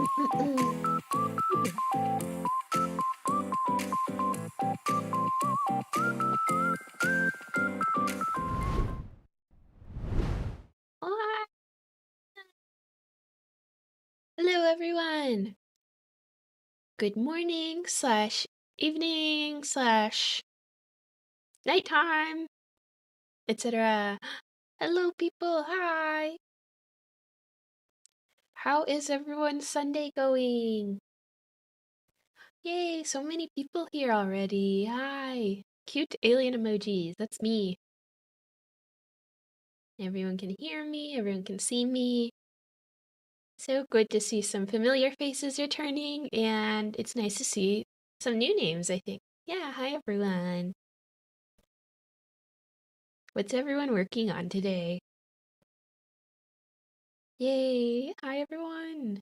Ah, hello, everyone. Good morning slash evening slash nighttime, etc. Hello, people. Hi. How is everyone's Sunday going? Yay, so many people here already. Hi. Cute alien emojis. That's me. Everyone can hear me. Everyone can see me. So good to see some familiar faces returning, and it's nice to see some new names, I think. Yeah, hi, everyone. What's everyone working on today? Yay! Hi, everyone.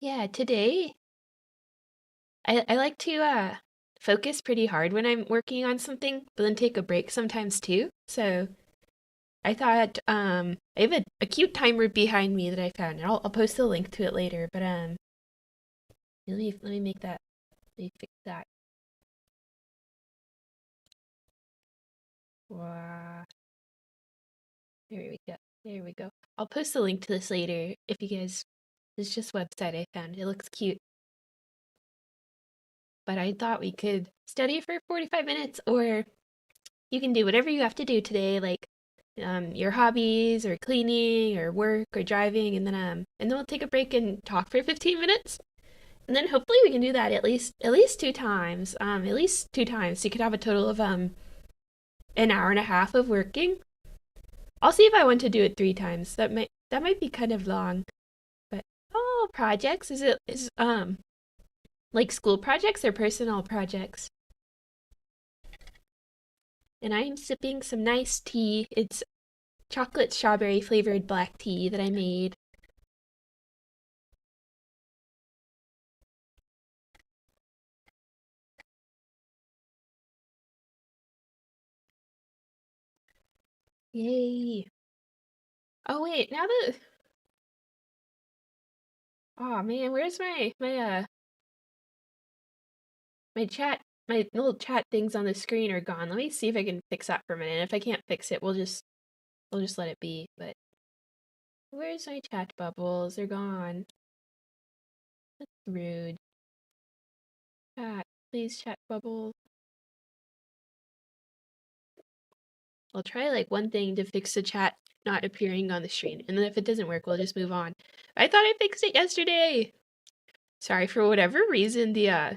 Yeah, today I like to focus pretty hard when I'm working on something, but then take a break sometimes too. So I thought I have a cute timer behind me that I found. I'll post a link to it later, but let me make that. Let me fix that. Wow. There we go. There we go. I'll post a link to this later if you guys. It's just a website I found. It looks cute. But I thought we could study for 45 minutes, or you can do whatever you have to do today, like your hobbies or cleaning or work or driving, and then we'll take a break and talk for 15 minutes. And then hopefully we can do that at least two times. At least two times. So you could have a total of an hour and a half of working. I'll see if I want to do it three times. That might be kind of long. But oh, projects? Is like school projects or personal projects? And I'm sipping some nice tea. It's chocolate strawberry flavored black tea that I made. Yay. Oh wait, now that oh man, where's my chat my little chat things on the screen are gone. Let me see if I can fix that for a minute. If I can't fix it, we'll just let it be. But where's my chat bubbles? They're gone. That's rude. Chat, please chat bubbles. I'll try like one thing to fix the chat not appearing on the screen. And then if it doesn't work, we'll just move on. I thought I fixed it yesterday. Sorry, for whatever reason, the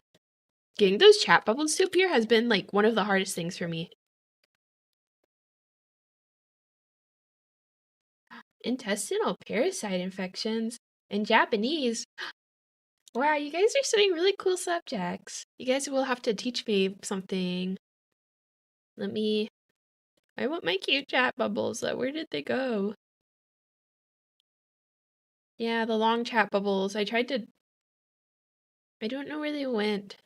getting those chat bubbles to appear has been like one of the hardest things for me. Intestinal parasite infections in Japanese. Wow, you guys are studying really cool subjects. You guys will have to teach me something. I want my cute chat bubbles. Where did they go? Yeah, the long chat bubbles. I don't know where they went.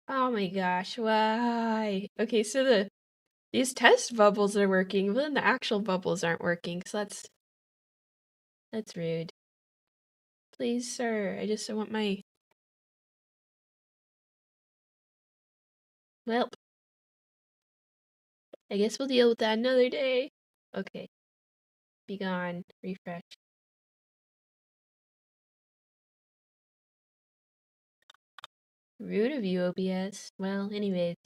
Oh my gosh, why? Okay, so these test bubbles are working, but then the actual bubbles aren't working, so that's rude. Please, sir, I just want my well, I guess we'll deal with that another day. Okay, be gone, refresh. Rude of you, OBS. Well, anyways,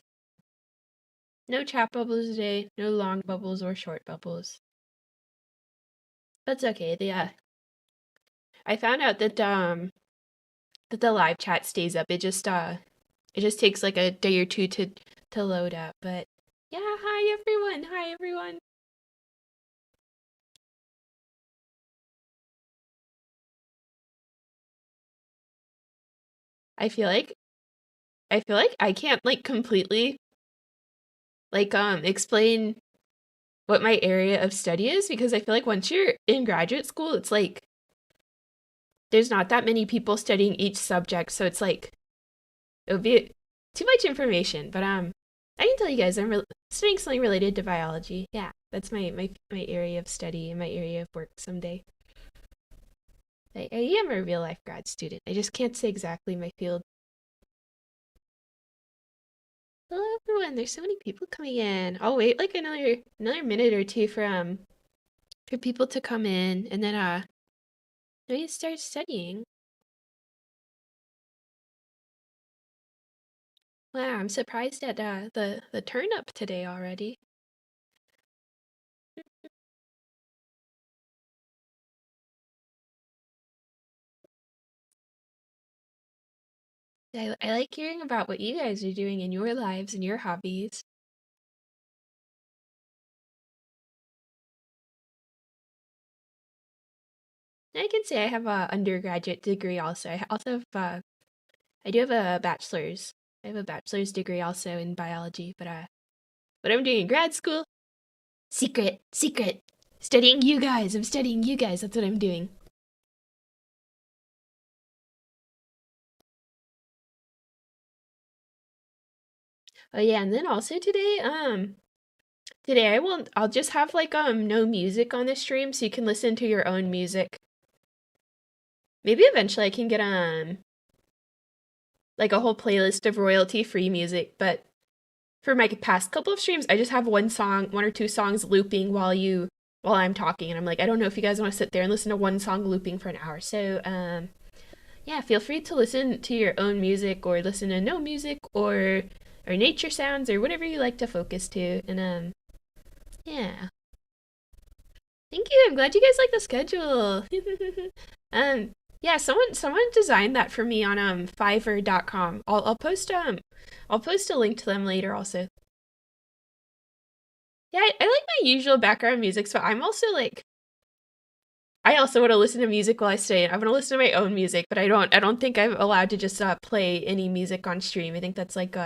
no chat bubbles today, no long bubbles or short bubbles. That's okay. I found out that the live chat stays up. It just takes like a day or two to load up. But yeah, hi everyone. Hi everyone. I feel like I can't like completely like explain what my area of study is because I feel like once you're in graduate school, it's like there's not that many people studying each subject, so it's like it would be too much information, but I can tell you guys studying something related to biology. Yeah, that's my area of study and my area of work someday. I am a real life grad student. I just can't say exactly my field. Hello everyone. There's so many people coming in. I'll wait like another minute or two for people to come in, and then we can start studying. Wow, I'm surprised at the turn up today already. I like hearing about what you guys are doing in your lives and your hobbies. I can say I have a undergraduate degree also. I also have I do have a bachelor's. I have a bachelor's degree also in biology, but what I'm doing in grad school, secret, secret. Studying you guys. I'm studying you guys. That's what I'm doing. Oh yeah, and then also today I'll just have like no music on the stream so you can listen to your own music. Maybe eventually I can get like a whole playlist of royalty free music, but for my past couple of streams, I just have one or two songs looping while I'm talking, and I'm like, I don't know if you guys want to sit there and listen to one song looping for an hour. So, yeah, feel free to listen to your own music or listen to no music or nature sounds or whatever you like to focus to. And yeah. Thank you. I'm glad you guys like the schedule. um yeah, someone designed that for me on fiverr.com. I'll post a link to them later also. Yeah, I like my usual background music, so I'm also like I also want to listen to music while I stay. I want to listen to my own music, but I don't think I'm allowed to just play any music on stream. I think that's like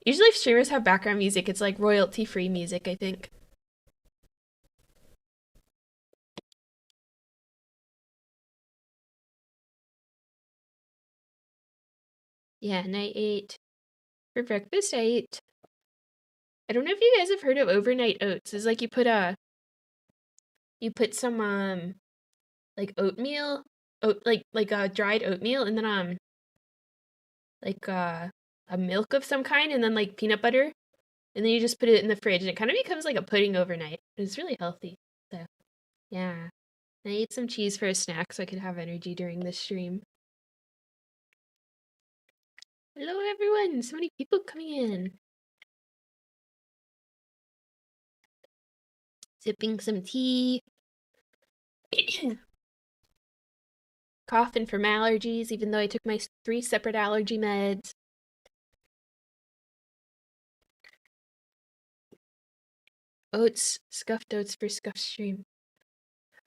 usually if streamers have background music, it's like royalty free music, I think. Yeah, and I ate for breakfast I don't know if you guys have heard of overnight oats. It's like you put some like oatmeal, like dried oatmeal and then like a milk of some kind and then like peanut butter and then you just put it in the fridge and it kind of becomes like a pudding overnight. It's really healthy. So, yeah. I ate some cheese for a snack so I could have energy during this stream. Hello everyone, so many people coming in. Sipping some tea. Coughing from allergies even though I took my 3 separate allergy meds. Oats, scuffed oats for scuffed stream.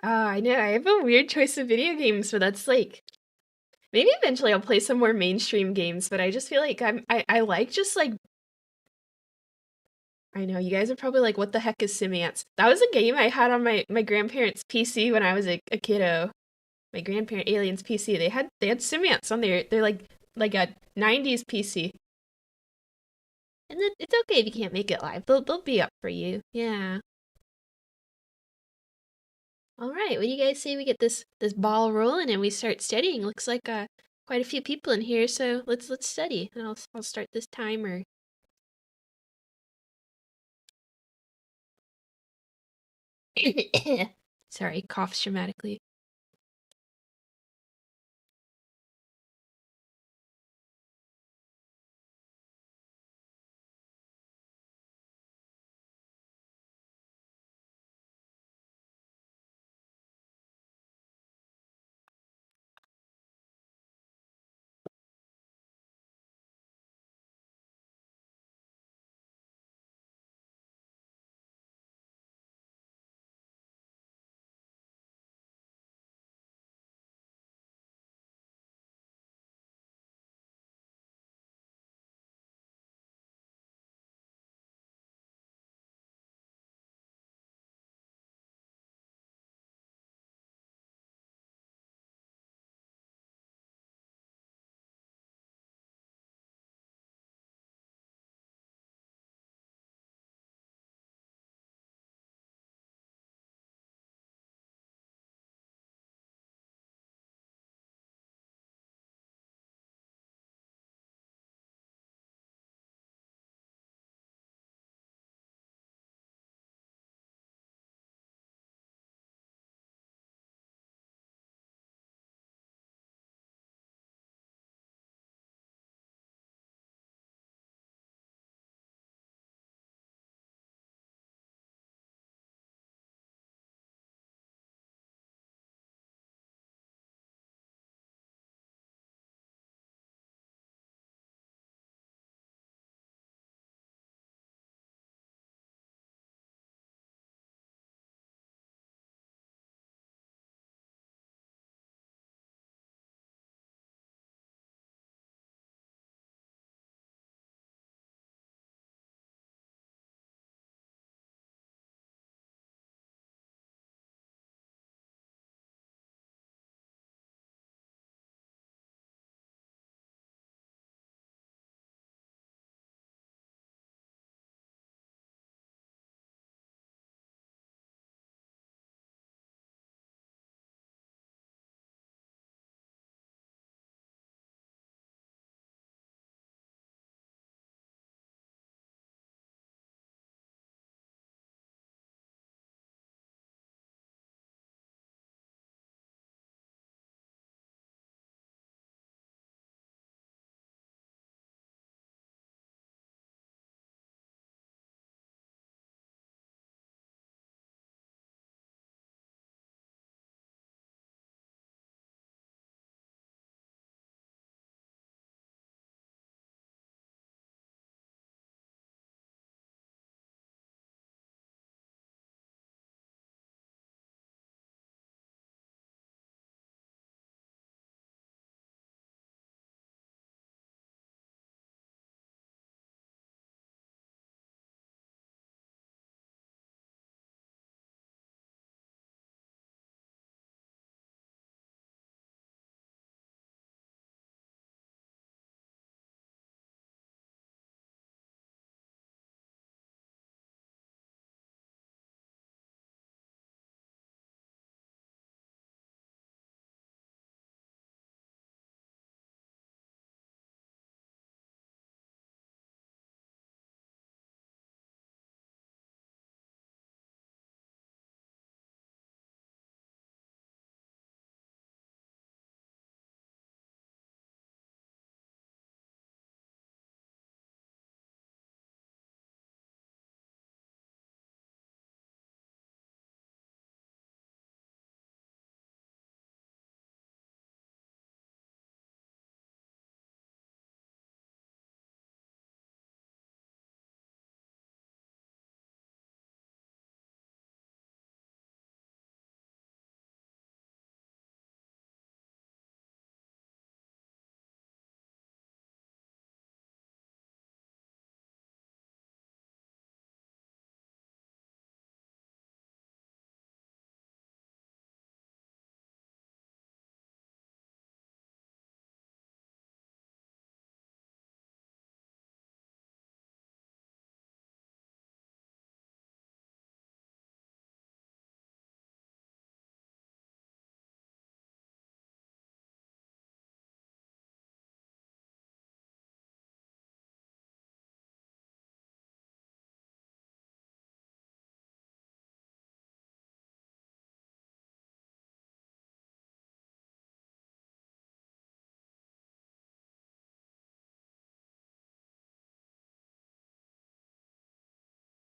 Ah, I know. I have a weird choice of video games, but that's like maybe eventually I'll play some more mainstream games, but I just feel like I like just like I know you guys are probably like, what the heck is Simians? That was a game I had on my grandparents' PC when I was a kiddo. My grandparent aliens PC. They had Simians on they're like a 90s PC. And it's okay if you can't make it live. They'll be up for you. Yeah. All right. What do you guys say we get this ball rolling and we start studying? Looks like quite a few people in here, so let's study. And I'll start this timer. Sorry, coughs dramatically.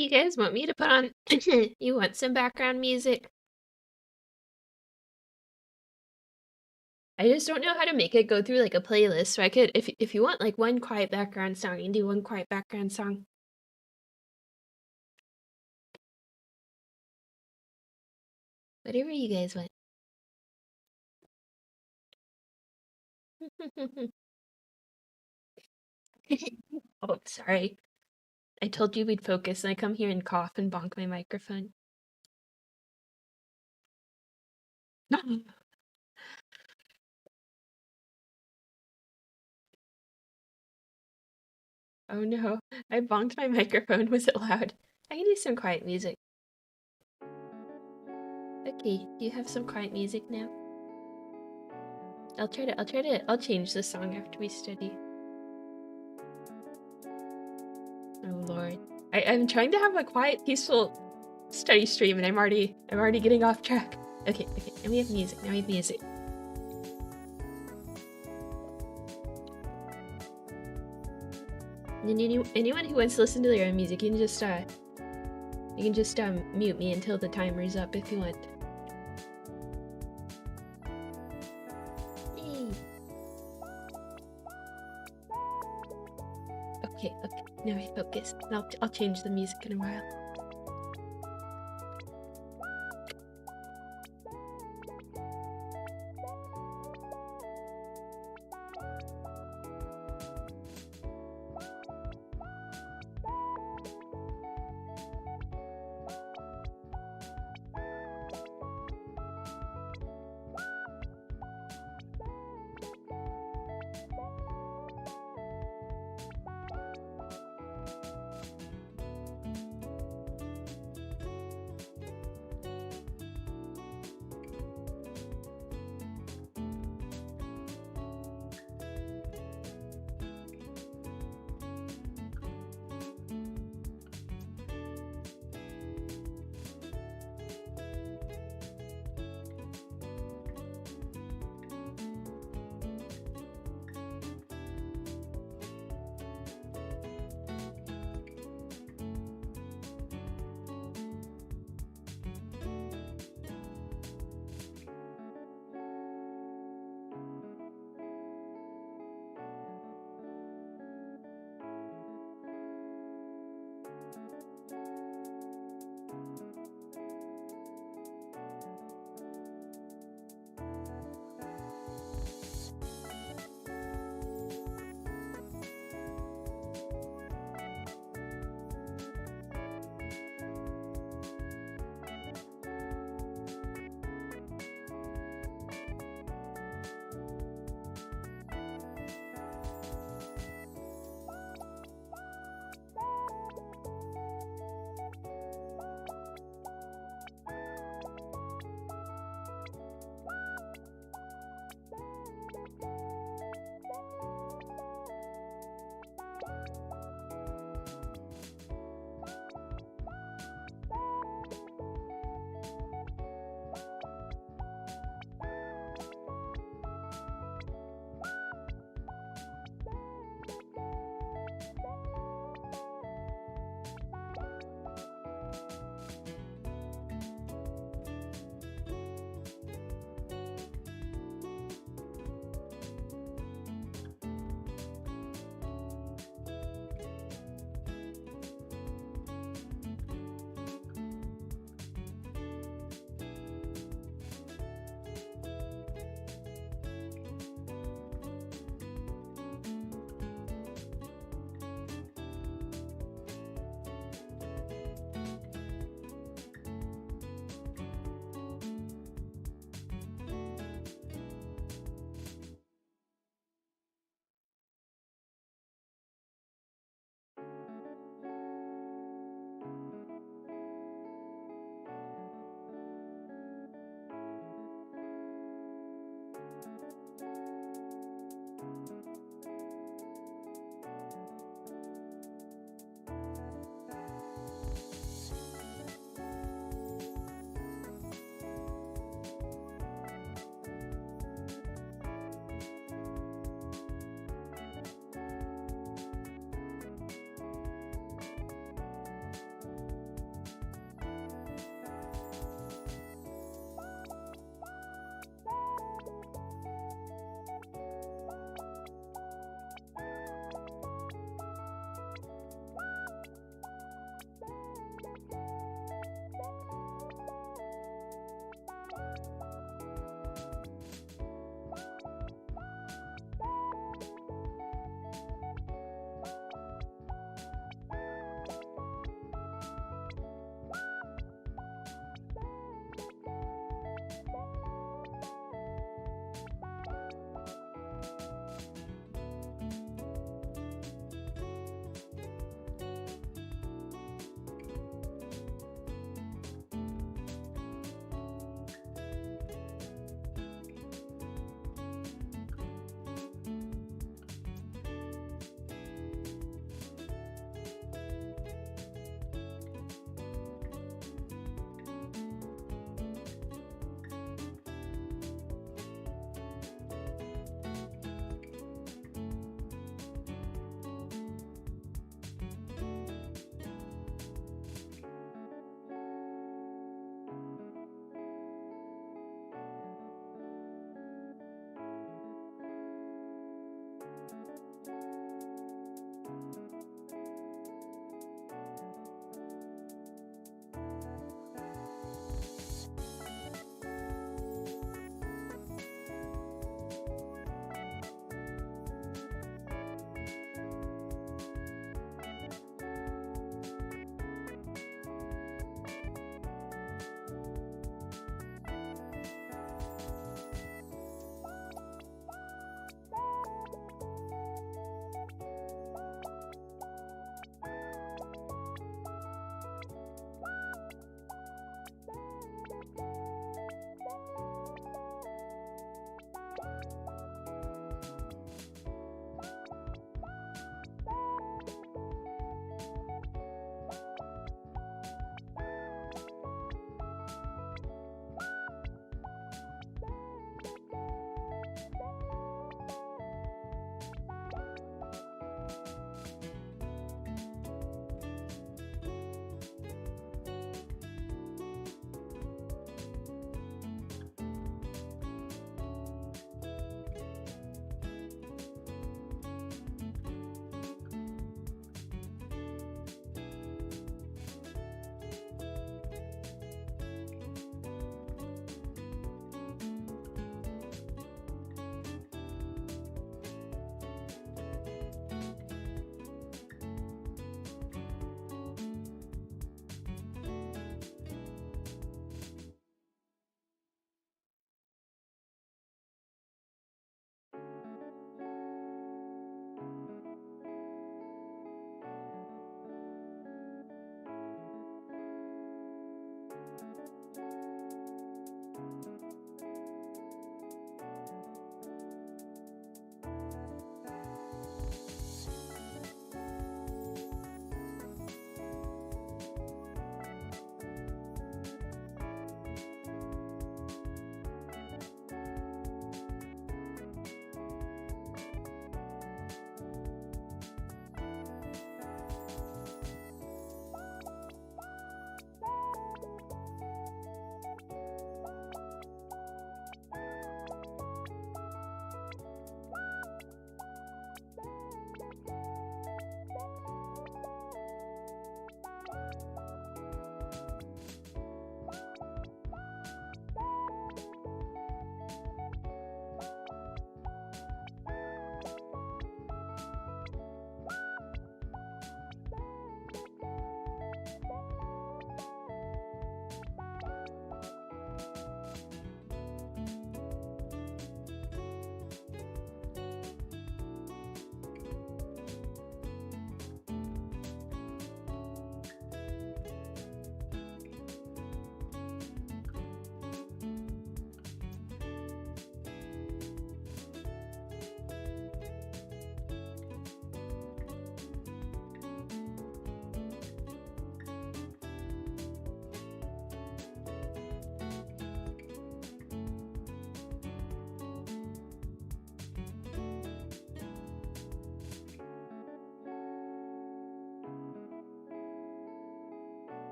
You guys want me to put on you want some background music? I just don't know how to make it go through like a playlist. So I could if you want like one quiet background song, you can do one quiet background song. Whatever you guys want. Oh, sorry. I told you we'd focus and I come here and cough and bonk my microphone. Oh no, I bonked my microphone. Was it loud? I can do some quiet music. Okay, do you have some quiet music now? I'll change the song after we study. Oh Lord. I'm trying to have a quiet, peaceful study stream and I'm already getting off track. Okay, now we have music, And anyone who wants to listen to their own music, you can just mute me until the timer's up if you want. Yay. Okay, now I focus. I'll change the music in a while.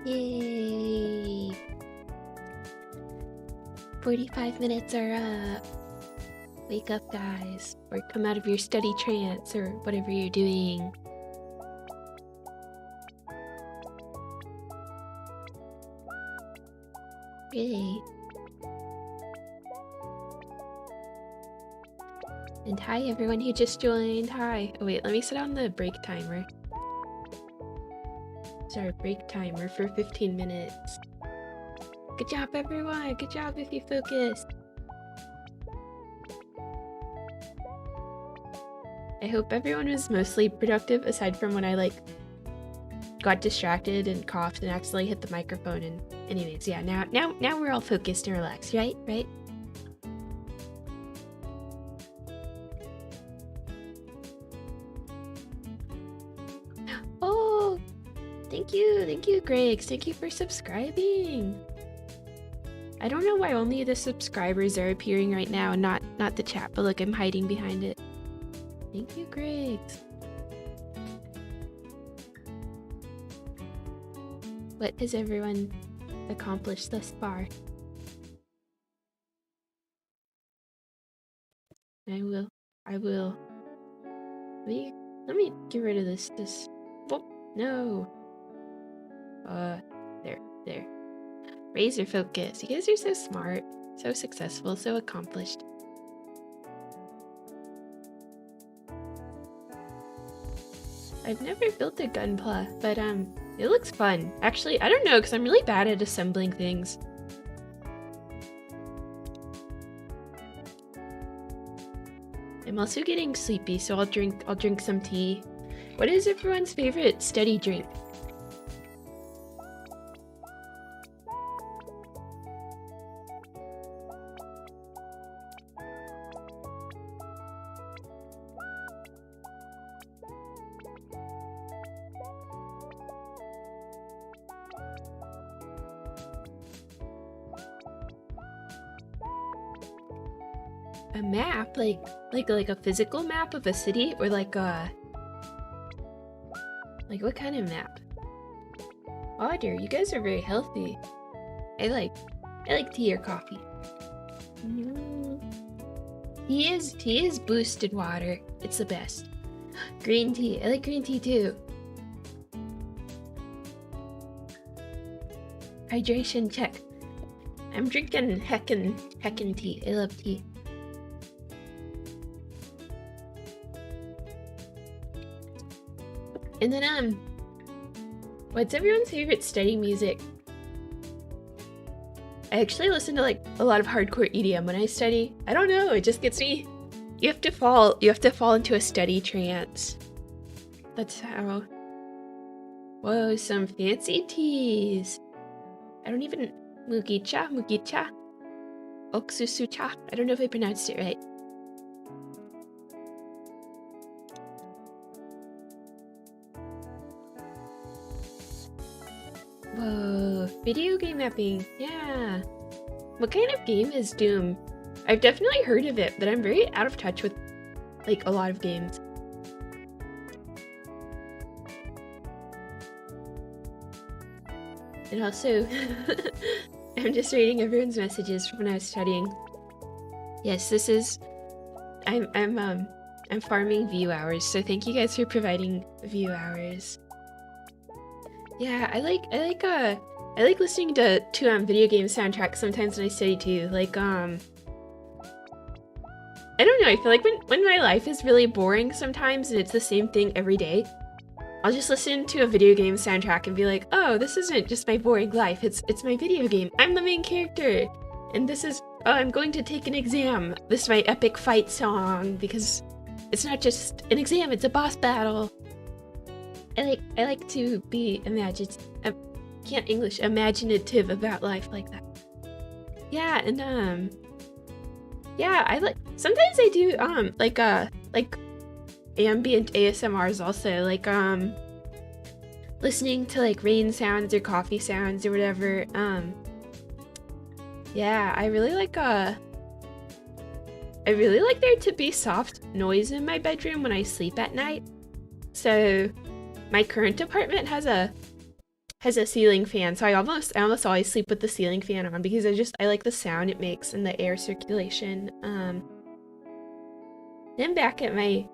Yay! 45 minutes are up. Wake up, guys. Or come out of your study trance or whatever you're doing. Yay. And hi everyone who just joined. Hi. Oh wait, let me set on the break timer. Sorry, break timer for 15 minutes. Good job everyone. Good job if you focused. I hope everyone was mostly productive aside from when I got distracted and coughed and accidentally hit the microphone. And anyways, yeah, now we're all focused and relaxed, right? Right? Oh, thank you, Greg. Thank you for subscribing. I don't know why only the subscribers are appearing right now and not the chat, but look, I'm hiding behind it. Thank you, Greg. What has everyone accomplished thus far? I will. Let me get rid of this. Oh, no. There. Razor focus. You guys are so smart, so successful, so accomplished. I've never built a gunpla, but it looks fun. Actually, I don't know, because I'm really bad at assembling things. I'm also getting sleepy, so I'll drink some tea. What is everyone's favorite steady drink? A map, like a physical map of a city, or like what kind of map? Oh dear, you guys are very healthy. I like tea or coffee. Tea is boosted water. It's the best. Green tea. I like green tea too. Hydration check. I'm drinking heckin' tea. I love tea. And then, what's everyone's favorite study music? I actually listen to a lot of hardcore EDM when I study. I don't know, it just gets me. You have to fall into a study trance. That's how. Whoa, some fancy teas. I don't even mugicha, oksusucha. I don't know if I pronounced it right. Whoa, video game mapping, yeah. What kind of game is Doom? I've definitely heard of it, but I'm very out of touch with, a lot of games. And also, I'm just reading everyone's messages from when I was studying. Yes, this is, I'm farming view hours, so thank you guys for providing view hours. Yeah, I like listening to video game soundtracks sometimes when I study too. I don't know, I feel like when my life is really boring sometimes and it's the same thing every day, I'll just listen to a video game soundtrack and be like, oh, this isn't just my boring life, it's my video game. I'm the main character. And this is, oh, I'm going to take an exam. This is my epic fight song, because it's not just an exam, it's a boss battle. I like to be imaginative about life like that. Yeah, and yeah, sometimes I do ambient ASMRs also, listening to rain sounds or coffee sounds or whatever. Yeah, I really like there to be soft noise in my bedroom when I sleep at night. So my current apartment has a has a ceiling fan, so I almost always sleep with the ceiling fan on because I like the sound it makes and the air circulation. Then back at my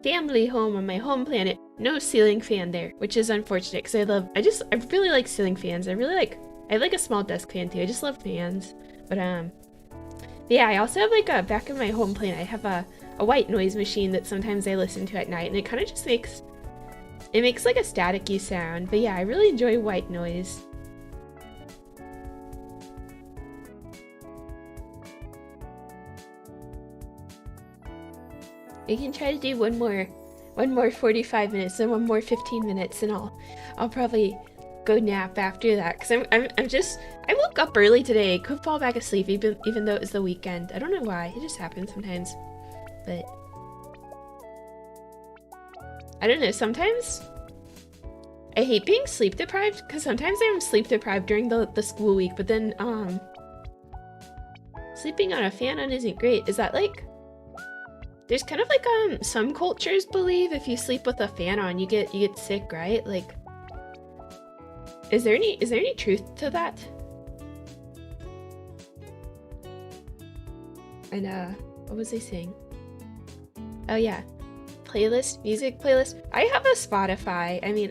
family home on my home planet, no ceiling fan there, which is unfortunate because I really like ceiling fans. I like a small desk fan too. I just love fans. But yeah, I also have like back in my home planet, I have a white noise machine that sometimes I listen to at night, and it kind of just makes like a staticky sound. But yeah, I really enjoy white noise. We can try to do one more 45 minutes and one more 15 minutes, and I'll probably go nap after that because I woke up early today. Could fall back asleep even though it was the weekend. I don't know why. It just happens sometimes. But I don't know. Sometimes I hate being sleep deprived because sometimes I'm sleep deprived during the school week, but then sleeping on a fan on isn't great. Is that like, there's kind of like some cultures believe if you sleep with a fan on you get sick, right? Like, is there any truth to that? And what was I saying? Oh yeah, music playlist. I have a Spotify. I mean,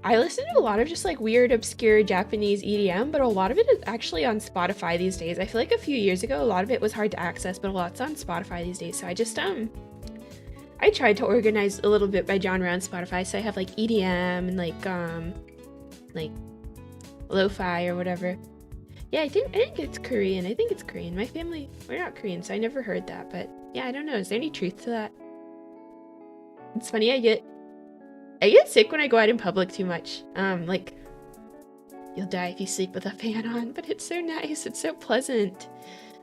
I listen to a lot of just like weird, obscure Japanese EDM, but a lot of it is actually on Spotify these days. I feel like a few years ago, a lot of it was hard to access, but a lot's on Spotify these days. So I just, I tried to organize a little bit by genre on Spotify. So I have like EDM and like lo-fi or whatever. Yeah, I think it's Korean. I think it's Korean. My family, we're not Korean, so I never heard that. But yeah, I don't know. Is there any truth to that? It's funny, I get sick when I go out in public too much. Like, you'll die if you sleep with a fan on, but it's so nice. It's so pleasant.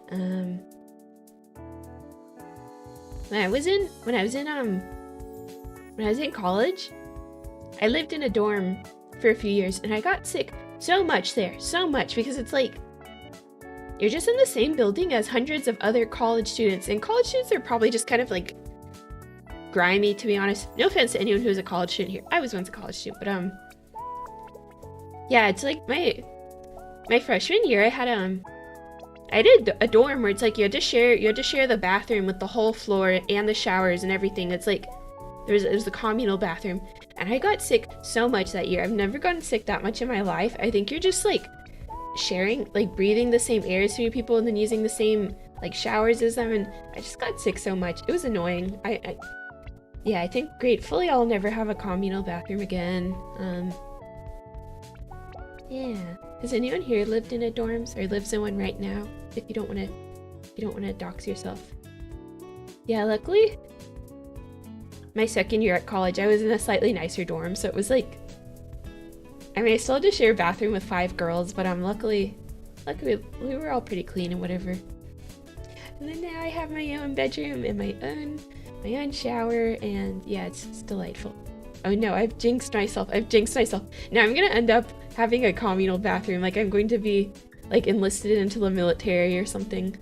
When I was in college, I lived in a dorm for a few years, and I got sick so much because it's like you're just in the same building as hundreds of other college students, and college students are probably just kind of like grimy, to be honest. No offense to anyone who's a college student here. I was once a college student, but yeah, it's like my freshman year, I did a dorm where it's like you had to share the bathroom with the whole floor and the showers and everything. It's like it was the communal bathroom, and I got sick so much that year. I've never gotten sick that much in my life. I think you're just like sharing, like breathing the same air as few people and then using the same like showers as them, and I just got sick so much. It was annoying. Yeah, I think gratefully I'll never have a communal bathroom again. Yeah. Has anyone here lived in a dorms or lives in one right now? If you don't want to dox yourself. Yeah, luckily my second year at college, I was in a slightly nicer dorm, so it was like, I mean, I still had to share a bathroom with 5 girls, but luckily we were all pretty clean and whatever. And then now I have my own bedroom and my own shower, and yeah, it's delightful. Oh no, I've jinxed myself. Now I'm gonna end up having a communal bathroom, like I'm going to be like enlisted into the military or something.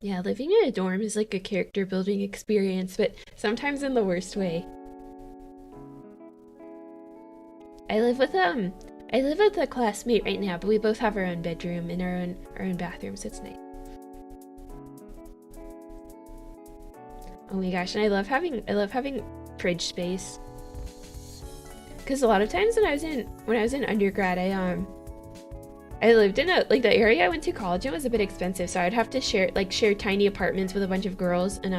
Yeah, living in a dorm is like a character building experience, but sometimes in the worst way. I live with a classmate right now, but we both have our own bedroom and our own bathroom, so it's nice. Oh my gosh, and I love having fridge space. Cause a lot of times when I was in undergrad, I lived in the area I went to college in was a bit expensive, so I'd have to share tiny apartments with a bunch of girls, and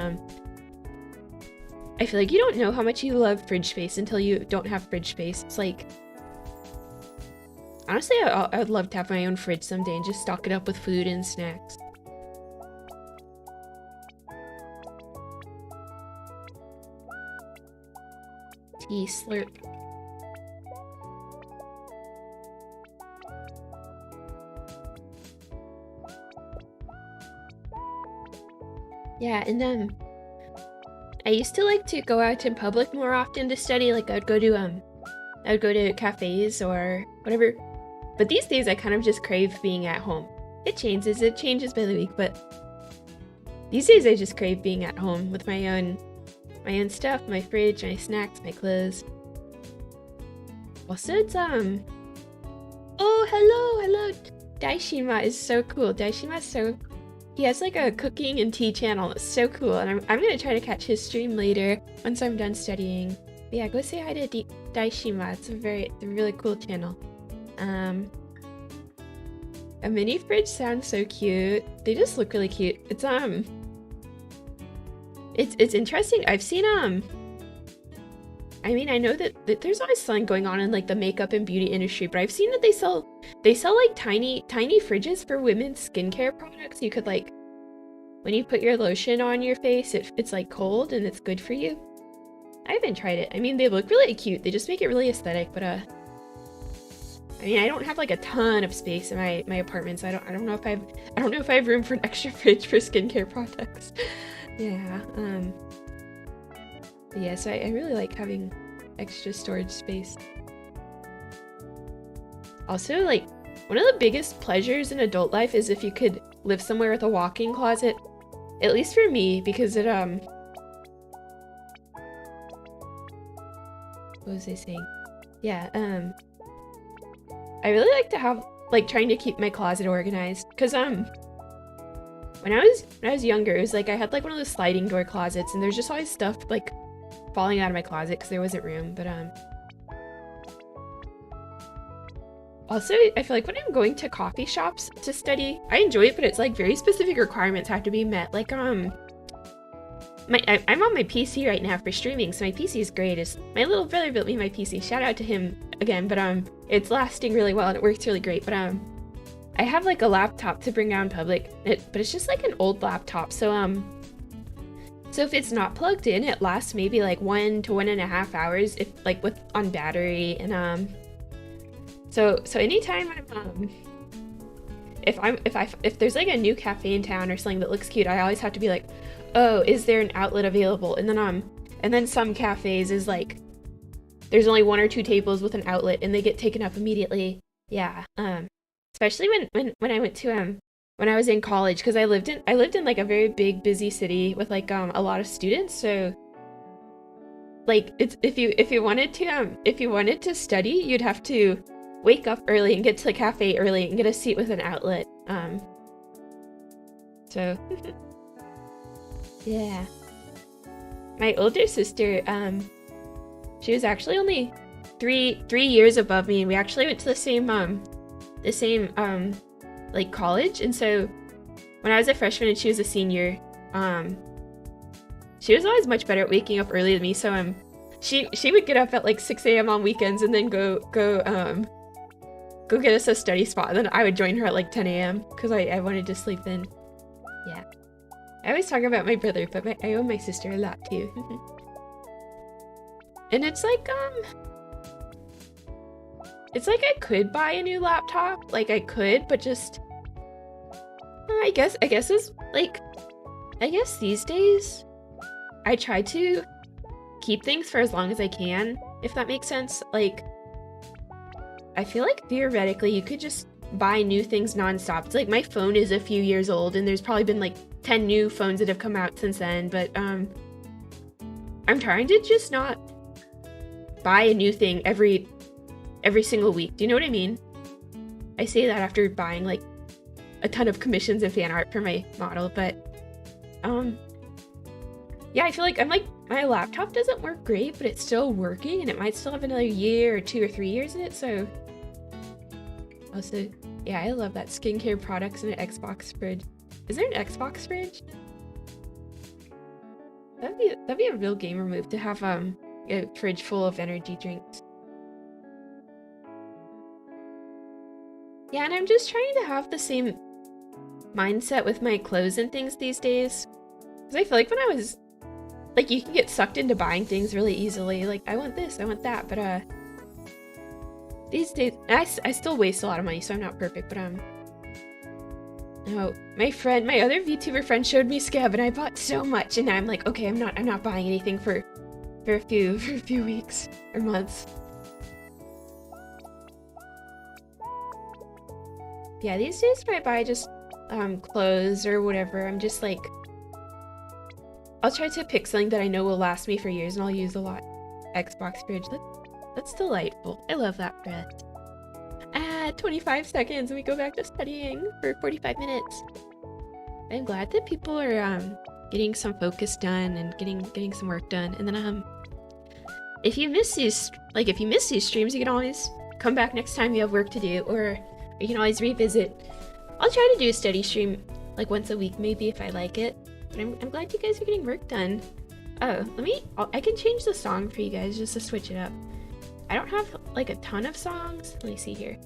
I feel like you don't know how much you love fridge space until you don't have fridge space. It's like, honestly, I would love to have my own fridge someday and just stock it up with food and snacks. Tea slurp. Yeah, and I used to like to go out in public more often to study. Like I would go to cafes or whatever. But these days I kind of just crave being at home. It changes by the week, but these days I just crave being at home with my own my own stuff, my fridge, my snacks, my clothes. Also, it's oh, hello. Daishima is so cool. He has like a cooking and tea channel. It's so cool, and I'm gonna try to catch his stream later once I'm done studying. But yeah, go say hi to Daishima. It's a really cool channel. A mini fridge sounds so cute. They just look really cute. It's interesting. I've seen I mean, I know that there's always something going on in like the makeup and beauty industry, but I've seen that they sell like tiny fridges for women's skincare products. You could like, when you put your lotion on your face, it's like cold and it's good for you. I haven't tried it. I mean, they look really cute. They just make it really aesthetic, but I mean, I don't have like a ton of space in my apartment, so I don't know if I have room for an extra fridge for skincare products. Yeah. Yeah, so I really like having extra storage space. Also, like, one of the biggest pleasures in adult life is if you could live somewhere with a walk-in closet. At least for me, because it, what was I saying? Yeah, I really like to have, like, trying to keep my closet organized, because, when I was younger, it was like I had, like, one of those sliding door closets, and there's just always stuff, like, falling out of my closet because there wasn't room, but also I feel like when I'm going to coffee shops to study, I enjoy it, but it's like very specific requirements have to be met. Like I'm on my PC right now for streaming, so my PC is great. My little brother built me my PC. Shout out to him again, but it's lasting really well and it works really great. But I have like a laptop to bring out in public, but it's just like an old laptop, so if it's not plugged in, it lasts maybe like 1 to 1.5 hours if like on battery, and so anytime if there's like a new cafe in town or something that looks cute, I always have to be like, oh, is there an outlet available? And then some cafes is like there's only 1 or 2 tables with an outlet and they get taken up immediately. Yeah. Especially when I went to when I was in college, because I lived in like a very big busy city with like a lot of students, so like it's if you wanted to study, you'd have to wake up early and get to the cafe early and get a seat with an outlet. So yeah. My older sister, she was actually only three years above me, and we actually went to the same like college, and so when I was a freshman and she was a senior, she was always much better at waking up early than me, so she would get up at like 6 a.m. on weekends and then go get us a study spot, and then I would join her at like 10 a.m. because I wanted to sleep in. Yeah. I always talk about my brother, but I owe my sister a lot too. And it's like I could buy a new laptop, like I could, but just I guess it's like, I guess these days I try to keep things for as long as I can, if that makes sense. Like I feel like theoretically you could just buy new things nonstop. It's like my phone is a few years old and there's probably been like 10 new phones that have come out since then, but I'm trying to just not buy a new thing every single week. Do you know what I mean? I say that after buying like a ton of commissions and fan art for my model, but yeah, I feel like my laptop doesn't work great, but it's still working and it might still have another year or 2 or 3 years in it. So also, yeah, I love that skincare products and an Xbox fridge. Is there an Xbox fridge? That'd be a real gamer move to have a fridge full of energy drinks. Yeah, and I'm just trying to have the same mindset with my clothes and things these days. Because I feel like when I was, like, you can get sucked into buying things really easily. Like, I want this, I want that, but, these days, I still waste a lot of money, so I'm not perfect, but, oh, my other VTuber friend showed me Scab, and I bought so much, and now I'm like, okay, I'm not buying anything for a few weeks or months. Yeah, these days when I buy just clothes or whatever, I'm just like, I'll try to pick something that I know will last me for years and I'll use a lot. Xbox fridge. That's delightful. I love that breath. 25 seconds and we go back to studying for 45 minutes. I'm glad that people are getting some focus done and getting some work done. And then if you miss these streams, you can always come back next time you have work to do, or you can always revisit. I'll try to do a study stream like once a week maybe if I like it. But I'm glad you guys are getting work done. Oh, I can change the song for you guys just to switch it up. I don't have like a ton of songs. Let me see here.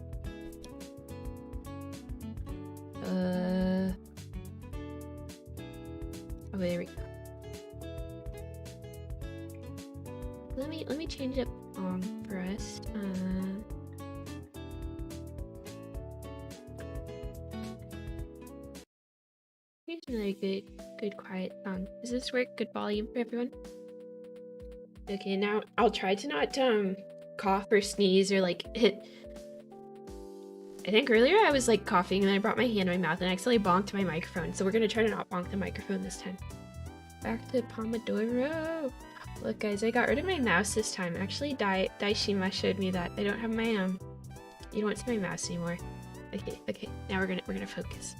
Oh, there we go. Let me change up for us. Here's another good quiet song. Does this work? Good volume for everyone? Okay, now I'll try to not cough or sneeze or like hit. I think earlier I was like coughing and then I brought my hand to my mouth and I accidentally bonked my microphone. So we're gonna try to not bonk the microphone this time. Back to Pomodoro. Look guys, I got rid of my mouse this time. Actually, Daishima showed me that I don't have my you don't see my mouse anymore. Okay. Now we're gonna focus.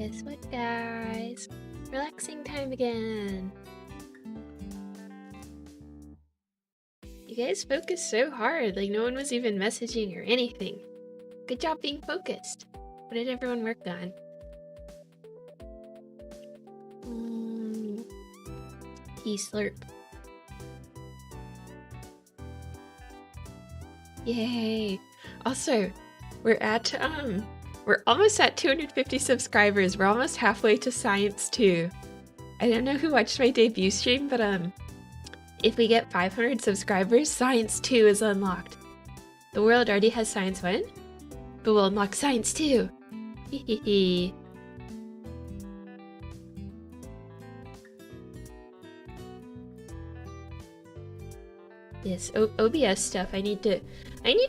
Guess what, guys? Relaxing time again. You guys focused so hard, like no one was even messaging or anything. Good job being focused. What did everyone work on? Tea slurp. Yay! Also, we're almost at 250 subscribers. We're almost halfway to Science 2. I don't know who watched my debut stream, but if we get 500 subscribers, Science 2 is unlocked. The world already has Science 1, but we'll unlock Science 2. Hehehe. Yes, OBS stuff. I need to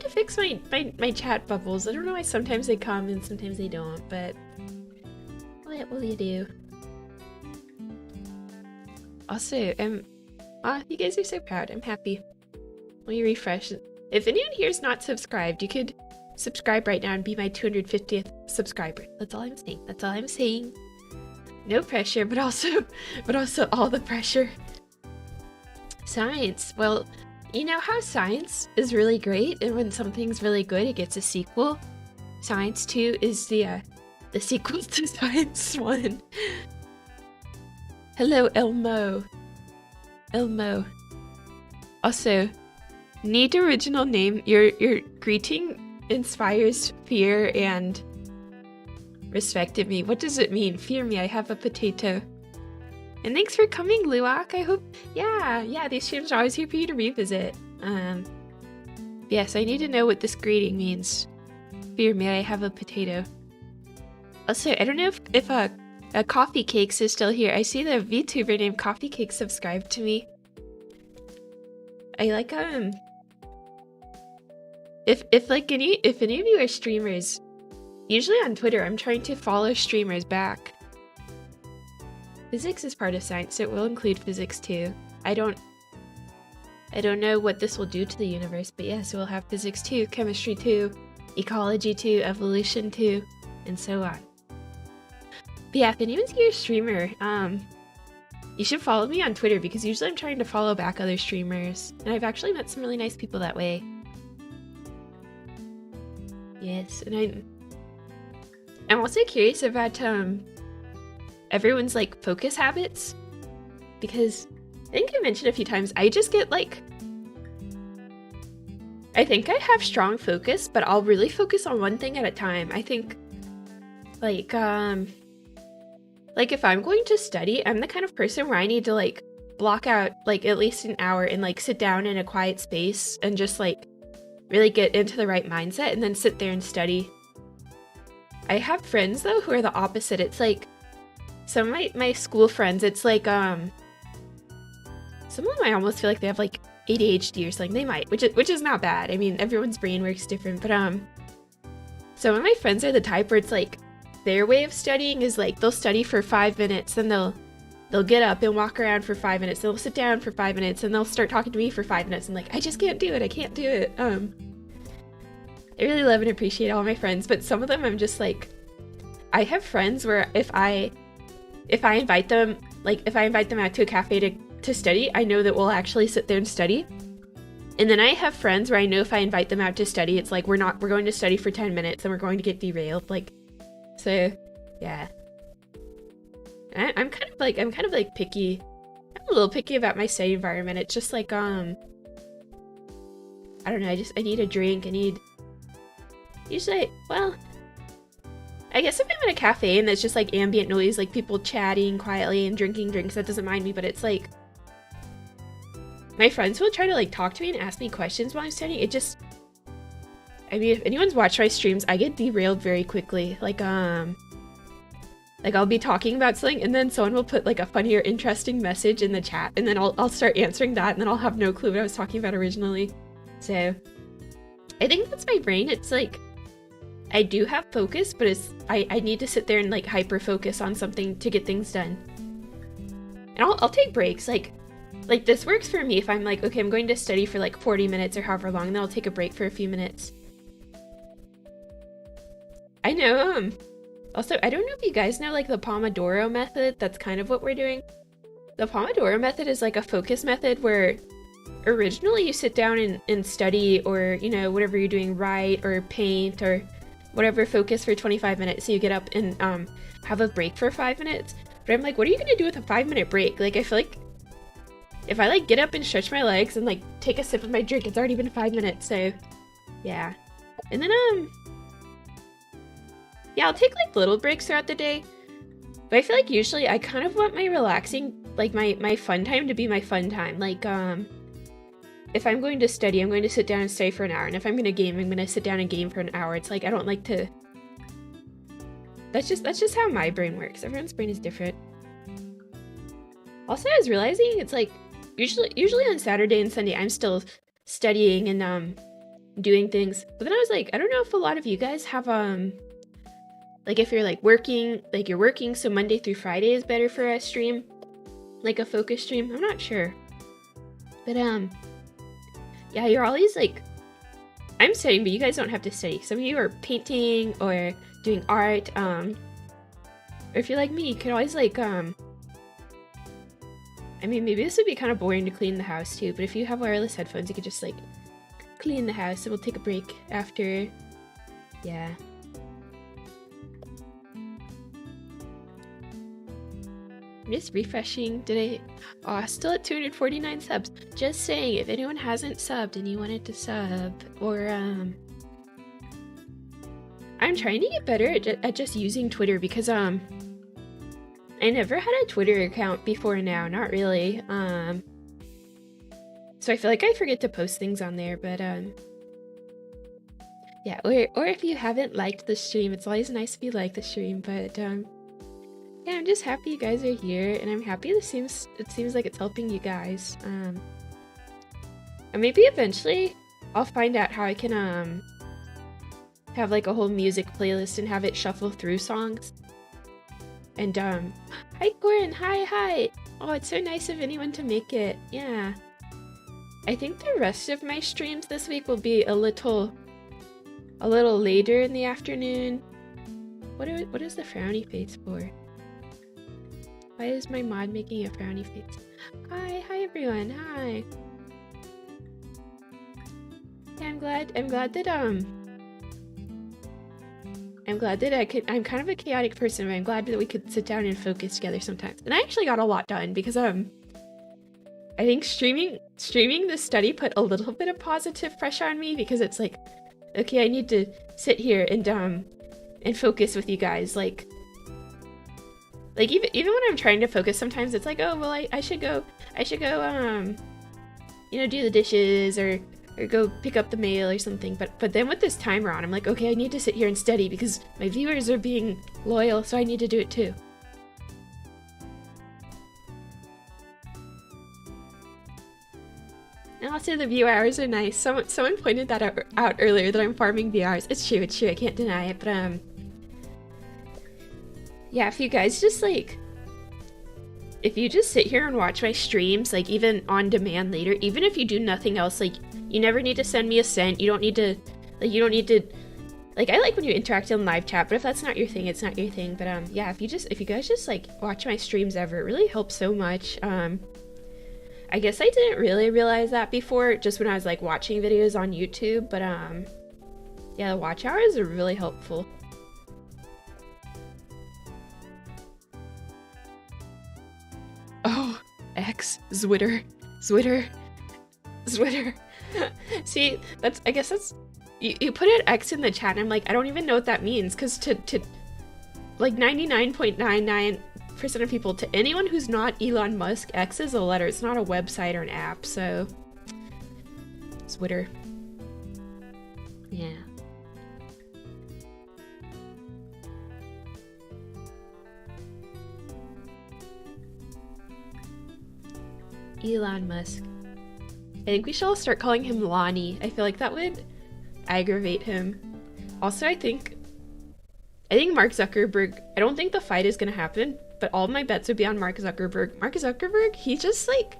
fix my chat bubbles. I don't know why sometimes they come and sometimes they don't, but what will you do? Also, you guys are so proud. I'm happy. Will you refresh? If anyone here is not subscribed, you could subscribe right now and be my 250th subscriber. That's all I'm saying. That's all I'm saying. No pressure, but also all the pressure. Science. Well, you know how Science is really great, and when something's really good, it gets a sequel? Science 2 is the sequel to Science 1. Hello, Elmo. Elmo. Also, need original name. Your greeting inspires fear and respect in me. What does it mean? Fear me, I have a potato. And thanks for coming, Luak. I hope, yeah, these streams are always here for you to revisit. Yes, I need to know what this greeting means. Fear me, I have a potato. Also, I don't know if a Coffee Cakes is still here. I see the VTuber named Coffee Cakes subscribed to me. I like, if any of you are streamers, usually on Twitter, I'm trying to follow streamers back. Physics is part of science, so it will include physics too. I don't know what this will do to the universe, but yes, we'll have physics too, chemistry too, ecology too, evolution too, and so on. But yeah, if anyone's here a streamer, you should follow me on Twitter because usually I'm trying to follow back other streamers, and I've actually met some really nice people that way. Yes, and I'm also curious about everyone's like focus habits, because I think I mentioned a few times I just get like, I think I have strong focus, but I'll really focus on one thing at a time. I think like if I'm going to study, I'm the kind of person where I need to like block out like at least an hour and like sit down in a quiet space and just like really get into the right mindset and then sit there and study. I have friends though who are the opposite. It's like some of my school friends, it's like some of them I almost feel like they have like ADHD or something. They might, which is not bad. I mean, everyone's brain works different, but some of my friends are the type where it's like their way of studying is like they'll study for 5 minutes, then they'll get up and walk around for 5 minutes, they'll sit down for 5 minutes, and they'll start talking to me for 5 minutes, and like I just can't do it. I can't do it. I really love and appreciate all my friends, but some of them I'm just like, I have friends where if I invite them out to a cafe to study, I know that we'll actually sit there and study. And then I have friends where I know if I invite them out to study, it's like we're going to study for 10 minutes and we're going to get derailed. Like, so yeah. I'm kind of like picky. I'm a little picky about my study environment. It's just like I don't know, I need a drink. Usually, well, I guess if I'm in a cafe and there's just like ambient noise, like people chatting quietly and drinking drinks, that doesn't mind me, but it's like my friends will try to like talk to me and ask me questions while I'm studying. It just, I mean, if anyone's watched my streams, I get derailed very quickly. Like I'll be talking about something and then someone will put like a funny or interesting message in the chat, and then I'll start answering that, and then I'll have no clue what I was talking about originally. So I think that's my brain. It's like I do have focus, but I need to sit there and like hyper focus on something to get things done. And I'll take breaks. Like this works for me if I'm like, okay, I'm going to study for like 40 minutes or however long, and then I'll take a break for a few minutes. I know Also, I don't know if you guys know like the Pomodoro method. That's kind of what we're doing. The Pomodoro method is like a focus method where originally you sit down and study, or, you know, whatever you're doing, write or paint or whatever, focus for 25 minutes. So you get up and have a break for 5 minutes. But I'm like, what are you gonna do with a 5-minute break? Like, I feel like if I like get up and stretch my legs and like take a sip of my drink, it's already been 5 minutes. So yeah. And then yeah, I'll take like little breaks throughout the day. But I feel like usually I kind of want my relaxing, like my fun time to be my fun time. Like if I'm going to study, I'm going to sit down and study for an hour. And if I'm going to game, I'm going to sit down and game for an hour. It's like I don't like to... That's just how my brain works. Everyone's brain is different. Also, I was realizing it's like usually on Saturday and Sunday I'm still studying and doing things. But then I was like, I don't know if a lot of you guys have like if you're like working, so Monday through Friday is better for a stream, like a focus stream. I'm not sure. But yeah, you're always like, I'm studying, but you guys don't have to study. Some of you are painting or doing art, or if you're like me, you could always like, I mean, maybe this would be kind of boring to clean the house too, but if you have wireless headphones, you could just like clean the house and we'll take a break after. Yeah. I'm just refreshing. Still at 249 subs. Just saying, if anyone hasn't subbed and you wanted to sub, or I'm trying to get better at just using Twitter, because I never had a Twitter account before now, not really. So I feel like I forget to post things on there, but yeah, or if you haven't liked the stream, it's always nice if you like the stream, but yeah, I'm just happy you guys are here, and I'm happy it seems like it's helping you guys. And maybe eventually I'll find out how I can have like a whole music playlist and have it shuffle through songs. And hi Corin, hi. Oh, it's so nice of anyone to make it. Yeah. I think the rest of my streams this week will be a little later in the afternoon. What is the frowny face for? Why is my mod making a frowny face? Hi everyone, hi. Yeah, I'm glad that I'm kind of a chaotic person, but I'm glad that we could sit down and focus together sometimes. And I actually got a lot done because I think streaming the study put a little bit of positive pressure on me, because it's like, okay, I need to sit here and focus with you guys, like even when I'm trying to focus, sometimes it's like, oh well, I should go you know, do the dishes or go pick up the mail or something. But then with this timer on, I'm like, okay, I need to sit here and study because my viewers are being loyal, so I need to do it too. And also the view hours are nice. Someone pointed that out earlier, that I'm farming view hours. It's true, I can't deny it, but yeah, if you guys just like, if you just sit here and watch my streams, like even on demand later, even if you do nothing else, like you never need to send me a cent. You don't need to, like I like when you interact in live chat, but if that's not your thing, it's not your thing. But yeah, if you guys just like watch my streams ever, it really helps so much. I guess I didn't really realize that before, just when I was like watching videos on YouTube, but yeah, the watch hours are really helpful. Oh, X, Zwitter. See, I guess that's, you put an X in the chat, and I'm like, I don't even know what that means, because to like 99.99% of people, to anyone who's not Elon Musk, X is a letter. It's not a website or an app, so Twitter. Yeah. Elon Musk. I think we should all start calling him Lonnie. I feel like that would aggravate him. Also, I think Mark Zuckerberg, I don't think the fight is gonna happen, but all my bets would be on Mark Zuckerberg. Mark Zuckerberg, he just like,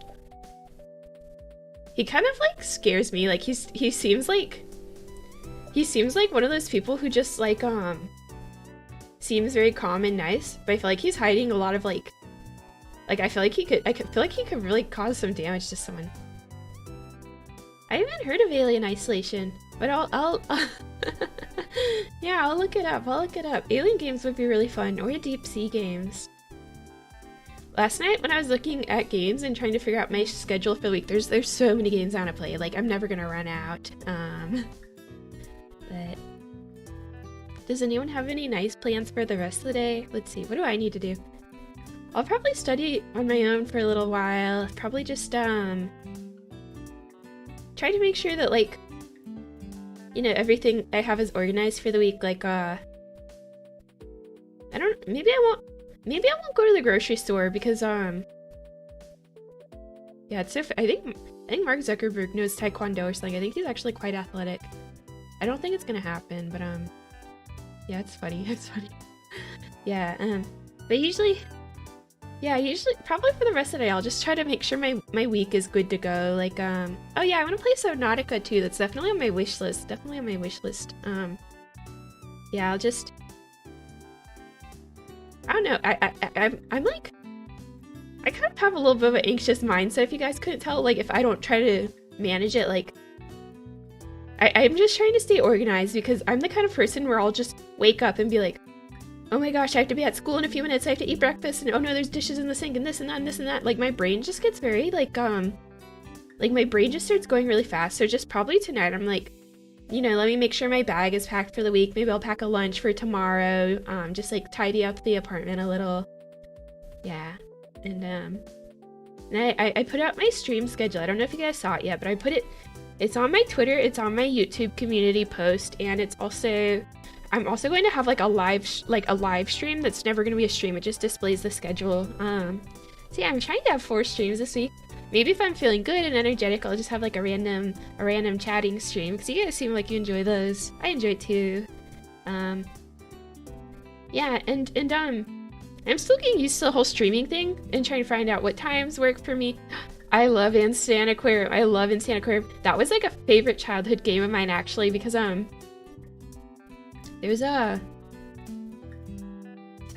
he kind of like scares me. Like he seems like one of those people who just like seems very calm and nice, but I feel like he's hiding a lot of like I feel like he could really cause some damage to someone. I haven't heard of Alien Isolation, but I'll yeah, I'll look it up. Alien games would be really fun, or deep sea games. Last night when I was looking at games and trying to figure out my schedule for the week, there's so many games I want to play. Like, I'm never gonna run out. But does anyone have any nice plans for the rest of the day? Let's see, what do I need to do? I'll probably study on my own for a little while. Probably just try to make sure that, like, you know, everything I have is organized for the week. Like, maybe I won't go to the grocery store because, yeah, it's I think Mark Zuckerberg knows Taekwondo or something. I think he's actually quite athletic. I don't think it's gonna happen, but, yeah, it's funny. Yeah, but usually, probably for the rest of the day, I'll just try to make sure my week is good to go. Like, oh yeah, I want to play Subnautica too. That's definitely on my wish list. Yeah, I'll just, I don't know. I'm like, I kind of have a little bit of an anxious mindset. If you guys couldn't tell, like, if I don't try to manage it, like, I'm just trying to stay organized because I'm the kind of person where I'll just wake up and be like, oh my gosh, I have to be at school in a few minutes, I have to eat breakfast, and oh no, there's dishes in the sink, and this and that, and this and that. Like, my brain just gets very, like my brain just starts going really fast. So just probably tonight, I'm like, you know, let me make sure my bag is packed for the week. Maybe I'll pack a lunch for tomorrow. Just, like, tidy up the apartment a little. Yeah. And I put out my stream schedule. I don't know if you guys saw it yet, but it's on my Twitter, it's on my YouTube community post, and I'm also going to have, like, a live stream that's never going to be a stream. It just displays the schedule. So yeah, I'm trying to have 4 streams this week. Maybe if I'm feeling good and energetic, I'll just have, like, a random chatting stream, because you guys seem like you enjoy those. I enjoy it too. Yeah, and I'm still getting used to the whole streaming thing and trying to find out what times work for me. I love Instant Aquarium. That was, like, a favorite childhood game of mine, actually, because there's sorry,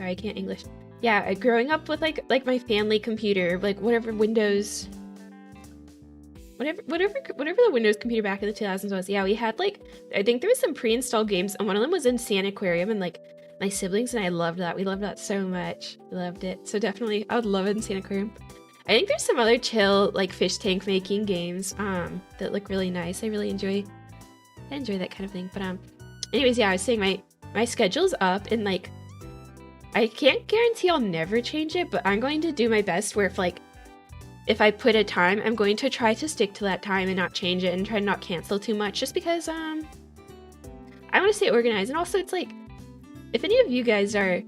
I can't English. Yeah, growing up with like my family computer, like whatever the Windows computer back in the 2000s was. Yeah, we had, like, I think there was some pre-installed games, and one of them was Instant Aquarium, and, like, my siblings and I loved that. We loved that so much. We loved it. So definitely, I would love Instant Aquarium. I think there's some other chill, like, fish tank making games that look really nice. I enjoy that kind of thing. But anyways, yeah, I was saying my schedule's up, and, like, I can't guarantee I'll never change it, but I'm going to do my best where if I put a time, I'm going to try to stick to that time and not change it and try to not cancel too much, just because I want to stay organized. And also, it's like, if any of you guys are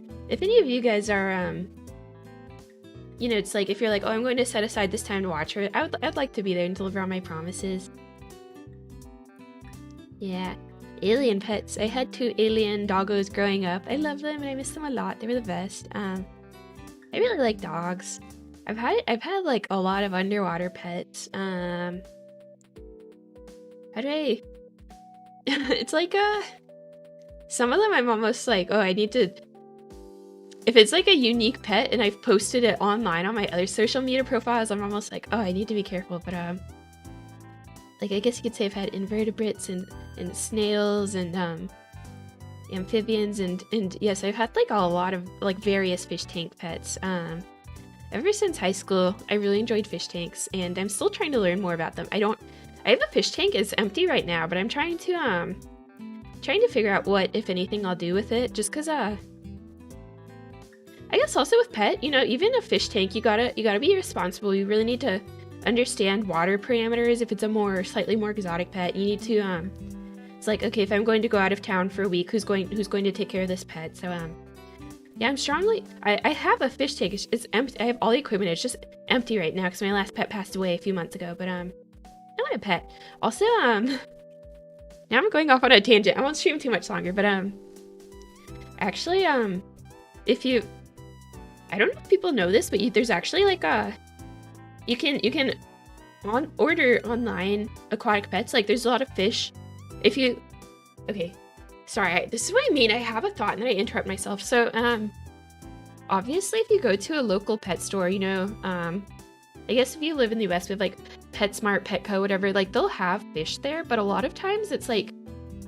you know, it's like, if you're like, oh, I'm going to set aside this time to watch her, I'd like to be there and deliver on my promises. Yeah. Alien pets. I had 2 alien doggos growing up. I love them and I miss them a lot. They were the best. I really like dogs. I've had like a lot of underwater pets. How do I it's like some of them I'm almost like, oh, I need to, if it's like a unique pet and I've posted it online on my other social media profiles, I'm almost like, oh, I need to be careful. But like, I guess you could say I've had invertebrates and snails and amphibians and yes, I've had, like, a lot of, like, various fish tank pets. Ever since high school, I really enjoyed fish tanks, and I'm still trying to learn more about them. I have a fish tank. It's empty right now, but I'm trying to figure out what, if anything, I'll do with it, just because I guess also with pet, you know, even a fish tank, you gotta be responsible. You really need to understand water parameters. If it's a slightly more exotic pet, you need to it's like, okay, if I'm going to go out of town for a week, who's going to take care of this pet? So yeah, I have a fish tank. It's empty. I have all the equipment. It's just empty right now because my last pet passed away a few months ago. But I want a pet. Also, now I'm going off on a tangent. I won't stream too much longer. But actually, if you, I don't know if people know this, but there's actually, like, you can order online aquatic pets. Like, there's a lot of fish. Okay, sorry, this is what I mean. I have a thought and then I interrupt myself. So, obviously if you go to a local pet store, you know, I guess if you live in the US, we have like PetSmart, Petco, whatever, like they'll have fish there, but a lot of times it's like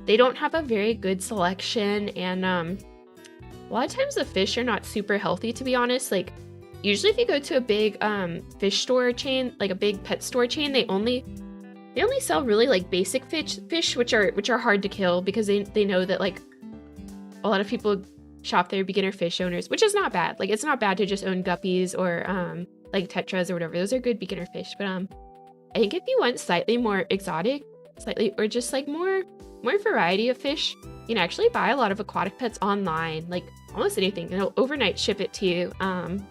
they don't have a very good selection, and a lot of times the fish are not super healthy, to be honest. Like usually if you go to a big fish store chain, like a big pet store chain, they only sell really like basic fish which are hard to kill, because they know that like a lot of people shop there, beginner fish owners, which is not bad. Like it's not bad to just own guppies or like tetras or whatever. Those are good beginner fish. But I think if you want slightly more exotic, or just like more variety of fish, you can actually buy a lot of aquatic pets online, like almost anything, and it'll overnight ship it to you. I'm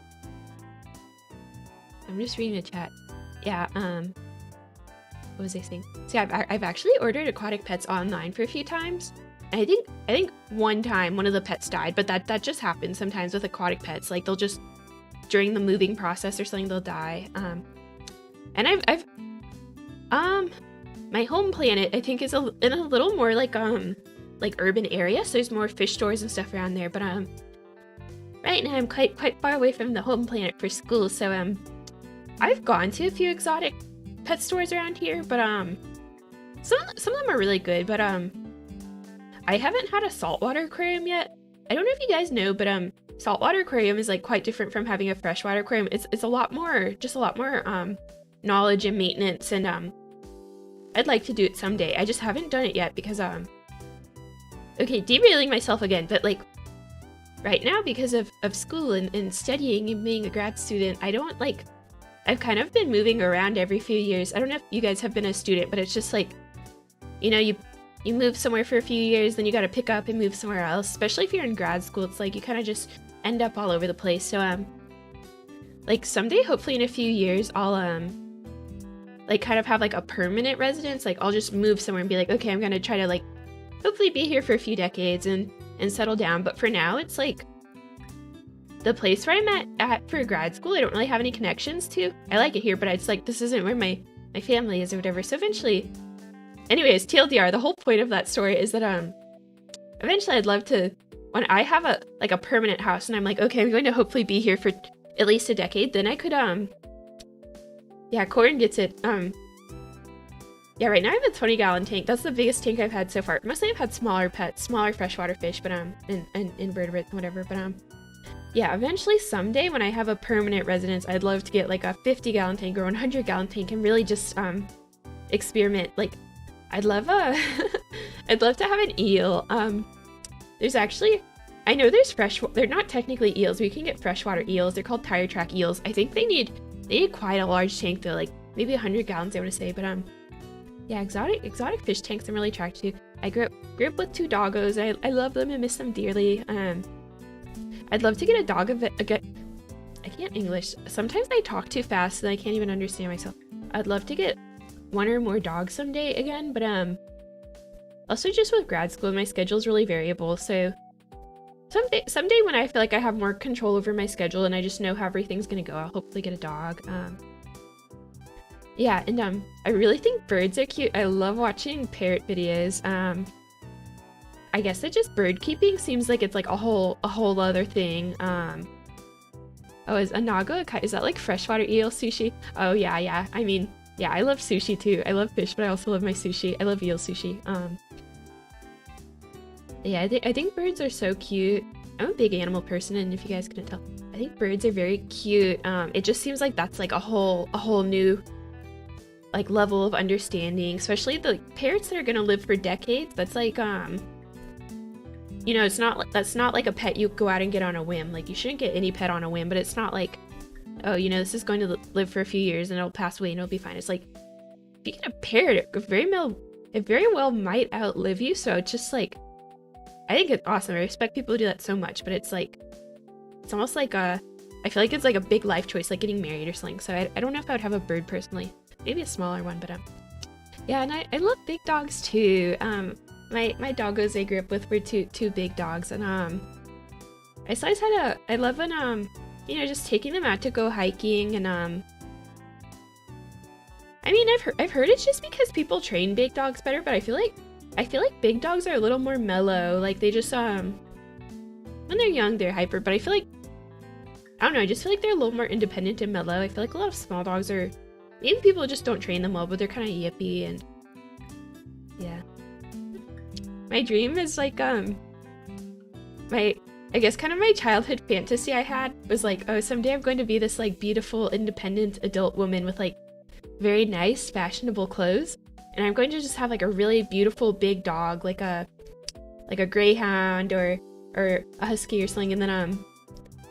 just reading the chat. Yeah, what was I saying? So yeah, I've actually ordered aquatic pets online for a few times. I think one time one of the pets died, but that just happens sometimes with aquatic pets. Like they'll just, during the moving process or something, they'll die. And I've my home planet, I think, is in a little more like urban area, so there's more fish stores and stuff around there. But right now I'm quite far away from the home planet for school, so I've gone to a few exotic pet stores around here, but some of them are really good. But I haven't had a saltwater aquarium yet. I don't know if you guys know, but saltwater aquarium is like quite different from having a freshwater aquarium. It's a lot more knowledge and maintenance, and I'd like to do it someday. I just haven't done it yet because okay, derailing myself again, but like right now, because of school and studying and being a grad student, I don't like, I've kind of been moving around every few years. I don't know if you guys have been a student, but it's just like, you know, you move somewhere for a few years, then you got to pick up and move somewhere else. Especially if you're in grad school, it's like you kind of just end up all over the place. So like someday, hopefully in a few years, I'll like kind of have like a permanent residence. Like I'll just move somewhere and be like, okay, I'm gonna try to like hopefully be here for a few decades and settle down. But for now, it's like the place where I'm at for grad school, I don't really have any connections to. I like it here, but it's like this isn't where my family is or whatever. So eventually, anyways, TLDR, the whole point of that story is that eventually I'd love to, when I have a permanent house and I'm like, okay, I'm going to hopefully be here for at least a decade, then I could yeah, Corin gets it. Yeah, right now I have a 20-gallon tank. That's the biggest tank I've had so far. Mostly I've had smaller pets, smaller freshwater fish, but and invertebrates and whatever. But yeah, eventually someday when I have a permanent residence, I'd love to get like a 50-gallon tank or 100-gallon tank and really just experiment. Like I'd love I'd love to have an eel. There's actually, I know there's they're not technically eels. We can get freshwater eels. They're called tire track eels. I think they need quite a large tank though, like maybe 100 gallons I want to say. But yeah, exotic fish tanks I'm really attracted to. I grew up with 2 doggos. I love them and miss them dearly. I'd love to get a dog of it again. I can't English. Sometimes I talk too fast and I can't even understand myself. I'd love to get one or more dogs someday again, but also just with grad school, my schedule's really variable, so someday when I feel like I have more control over my schedule and I just know how everything's gonna go, I'll hopefully get a dog. Yeah, and I really think birds are cute. I love watching parrot videos. I guess that just bird keeping seems like it's like a whole other thing. Oh, is anago is that like freshwater eel sushi? Oh yeah. I mean, yeah, I love sushi too. I love fish, but I also love my sushi. I love eel sushi. Yeah, I think birds are so cute. I'm a big animal person, and if you guys couldn't tell, I think birds are very cute. It just seems like that's like a whole new like level of understanding, especially the parrots that are gonna live for decades. That's like you know, that's not like a pet you go out and get on a whim. Like you shouldn't get any pet on a whim, but it's not like, oh, you know, this is going to live for a few years and it'll pass away and it'll be fine. It's like if you get a parrot, it very well might outlive you. So it's just like, I think it's awesome. I respect people who do that so much, but it's like, it's almost like I feel like it's like a big life choice, like getting married or something. So I don't know if I would have a bird personally, maybe a smaller one, but yeah, and I love big dogs too. My doggos I grew up with were two big dogs, and I always I love when you know, just taking them out to go hiking, and I mean, I've heard it's just because people train big dogs better, but I feel like I feel like big dogs are a little more mellow. Like they just when they're young they're hyper, but I feel like, I don't know, I just feel like they're a little more independent and mellow. I feel like a lot of small dogs are, maybe people just don't train them well, but they're kind of yippy. And yeah, my dream is like I guess kind of my childhood fantasy I had was like, oh, someday I'm going to be this like beautiful independent adult woman with like very nice fashionable clothes, and I'm going to just have like a really beautiful big dog, like a greyhound or a husky or something, and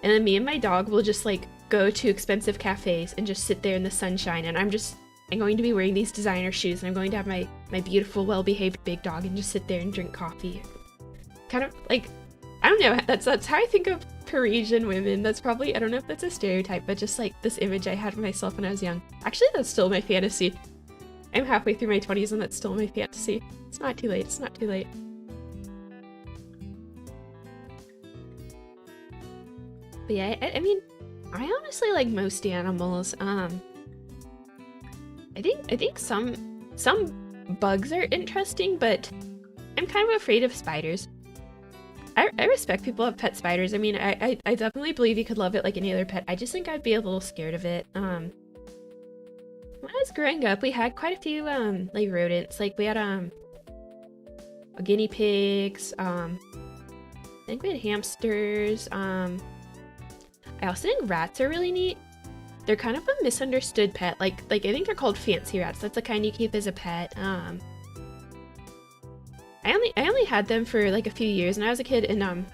then me and my dog will just like go to expensive cafes and just sit there in the sunshine, and I'm going to be wearing these designer shoes, and I'm going to have my beautiful well-behaved big dog and just sit there and drink coffee. Kind of like, I don't know, that's how I think of Parisian women. That's probably, I don't know if that's a stereotype, but just like this image I had of myself when I was young. Actually, that's still my fantasy. I'm halfway through my 20s and that's still my fantasy. It's not too late, it's not too late. But yeah, I mean, I honestly like most animals. I think some bugs are interesting, but I'm kind of afraid of spiders. I respect people who have pet spiders. I mean, I definitely believe you could love it like any other pet. I just think I'd be a little scared of it. When I was growing up, we had quite a few like rodents. Like we had guinea pigs. I think we had hamsters. I also think rats are really neat. They're kind of a misunderstood pet. Like I think they're called fancy rats. That's the kind you keep as a pet. I only had them for like a few years when I was a kid, and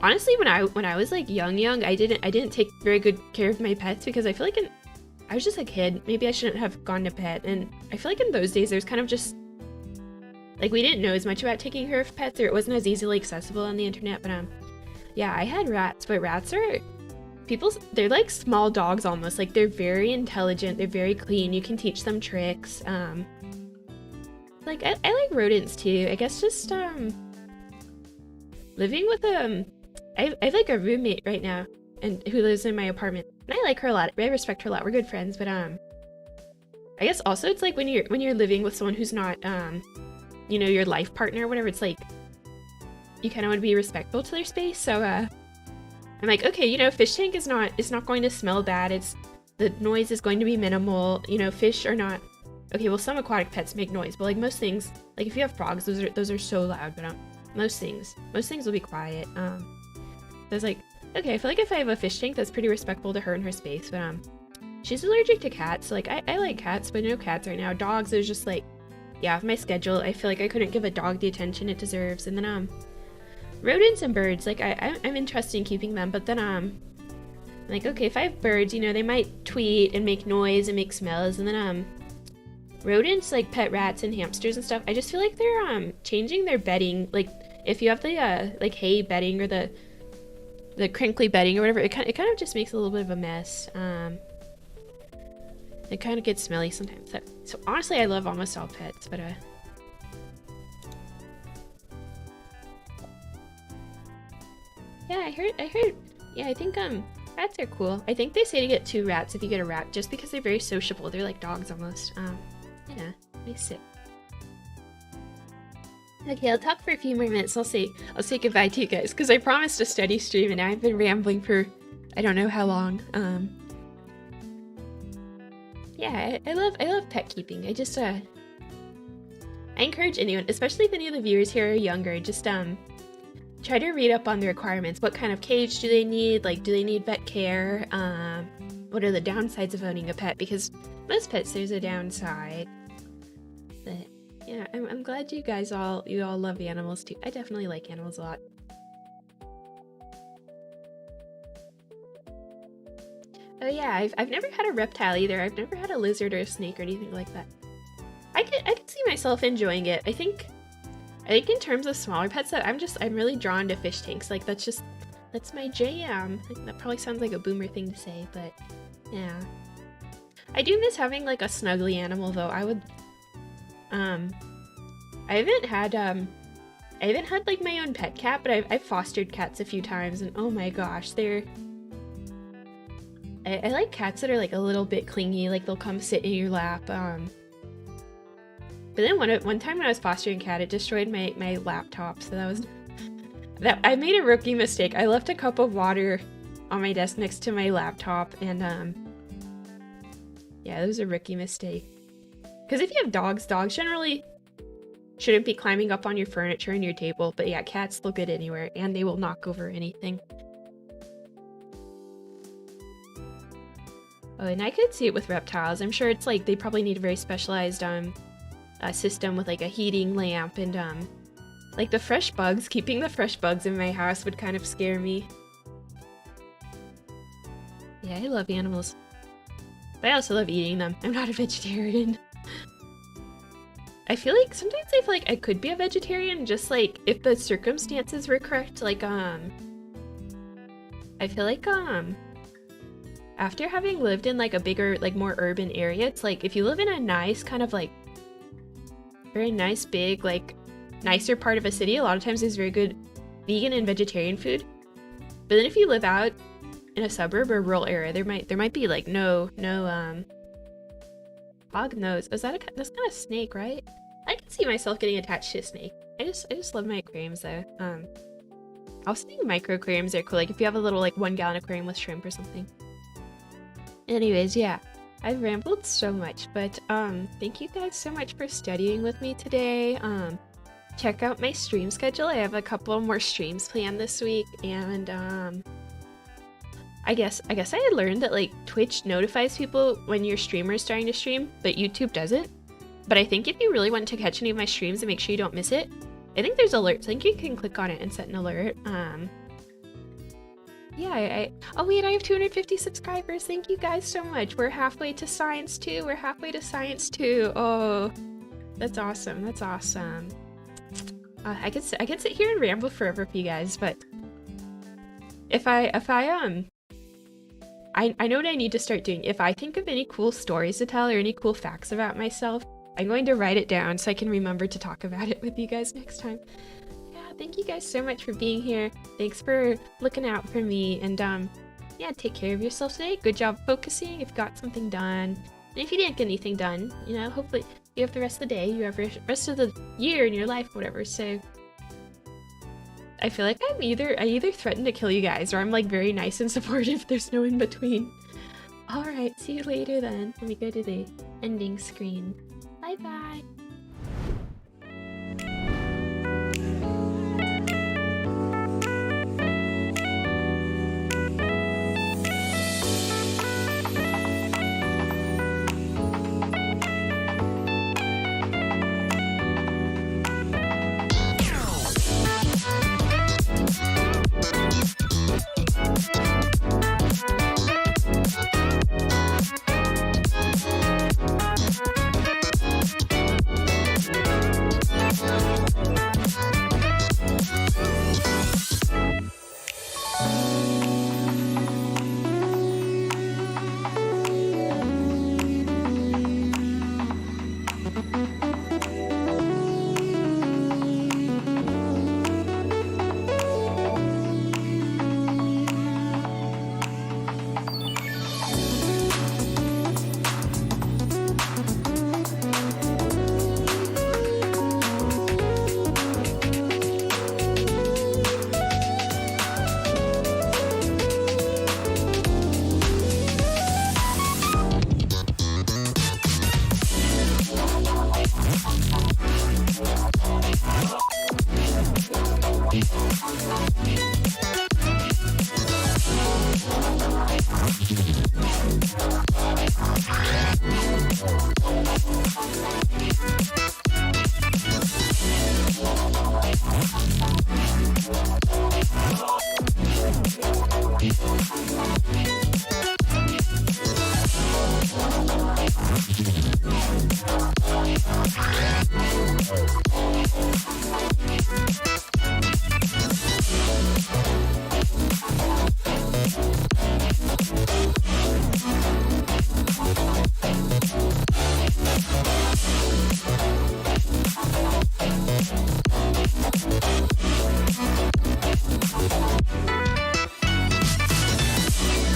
honestly when I was like young I didn't take very good care of my pets, because I feel like I was just a kid. Maybe I shouldn't have gone to pet, and I feel like in those days there's kind of just like, we didn't know as much about taking care of pets, or it wasn't as easily accessible on the internet. But yeah, I had rats, but rats are they're like small dogs almost. Like they're very intelligent, they're very clean, you can teach them tricks. Like I like rodents too. I guess just living with I have like a roommate right now, and who lives in my apartment, and I like her a lot. I respect her a lot. We're good friends. But I guess also it's like when you're living with someone who's not you know, your life partner or whatever, it's like you kind of want to be respectful to their space. So I'm like, okay, you know, fish tank is not going to smell bad. The noise is going to be minimal. You know, fish are not. Okay, well, some aquatic pets make noise, but like most things, like if you have frogs, those are so loud. But most things will be quiet. So I was like, okay, I feel like if I have a fish tank, that's pretty respectful to her and her space. But she's allergic to cats. So like I like cats, but no cats right now. Dogs, there's just like, yeah, with my schedule, I feel like I couldn't give a dog the attention it deserves. And then rodents and birds, like I'm interested in keeping them, but then I'm like, okay, if I have birds, you know, they might tweet and make noise and make smells. And then rodents, like pet rats and hamsters and stuff, I just feel like they're changing their bedding. Like if you have the like hay bedding or the crinkly bedding or whatever, it kind of just makes a little bit of a mess. It kind of gets smelly sometimes. So honestly, I love almost all pets, but yeah, I heard. Yeah, I think rats are cool. I think they say to get 2 rats if you get a rat, just because they're very sociable. They're like dogs almost. Yeah, let me sit. Okay, I'll talk for a few more minutes. I'll say goodbye to you guys, because I promised a steady stream and I've been rambling for I don't know how long. Yeah, I love pet keeping. I just I encourage anyone, especially if any of the viewers here are younger, just try to read up on the requirements. What kind of cage do they need? Like, do they need vet care? What are the downsides of owning a pet? Because most pets, there's a downside. But yeah, I'm glad you all love animals too. I definitely like animals a lot. Oh yeah, I've never had a reptile either. I've never had a lizard or a snake or anything like that. I could see myself enjoying it. I think in terms of smaller pets, I'm really drawn to fish tanks. Like that's my jam. That probably sounds like a boomer thing to say, but yeah. I do miss having like a snuggly animal though. I haven't had like my own pet cat, but I've fostered cats a few times, and oh my gosh, I like cats that are like a little bit clingy, like they'll come sit in your lap. But then one time when I was fostering a cat, it destroyed my laptop. So I made a rookie mistake. I left a cup of water on my desk next to my laptop, and yeah, it was a rookie mistake. Because if you have dogs generally shouldn't be climbing up on your furniture and your table, but yeah, cats will get anywhere, and they will knock over anything. Oh, and I could see it with reptiles. I'm sure it's like they probably need a very specialized system with like a heating lamp, and like the fresh bugs. Keeping the fresh bugs in my house would kind of scare me. Yeah, I love animals. But I also love eating them. I'm not a vegetarian. I feel like sometimes I feel like I could be a vegetarian, just like if the circumstances were correct. Like I feel like after having lived in like a bigger, like more urban area, it's like if you live in a nice kind of like very nice big like nicer part of a city, a lot of times there's very good vegan and vegetarian food. But then if you live out in a suburb or rural area, there might be like no hog nose. That's kind of snake, right? I can see myself getting attached to a snake. I just love my aquariums though. I was thinking micro aquariums are cool. Like if you have a little like 1-gallon aquarium with shrimp or something. Anyways, yeah, I've rambled so much, but thank you guys so much for studying with me today. Check out my stream schedule. I have a couple more streams planned this week, and I guess I had learned that like Twitch notifies people when your streamer is starting to stream, but YouTube doesn't. But I think if you really want to catch any of my streams and make sure you don't miss it, I think there's alerts. I think you can click on it and set an alert. Yeah, oh wait, I have 250 subscribers. Thank you guys so much. We're halfway to Science 2. We're halfway to Science 2. Oh, that's awesome. That's awesome. I could sit here and ramble forever for you guys, but I know what I need to start doing. If I think of any cool stories to tell or any cool facts about myself, I'm going to write it down so I can remember to talk about it with you guys next time. Yeah, thank you guys so much for being here. Thanks for looking out for me, and yeah, take care of yourself today. Good job focusing if you got something done. And if you didn't get anything done, you know, hopefully you have the rest of the day, you have the rest of the year in your life, whatever. So I feel like I either threaten to kill you guys or I'm like very nice and supportive. There's no in between. Alright, see you later then. Let me go to the ending screen. Bye bye.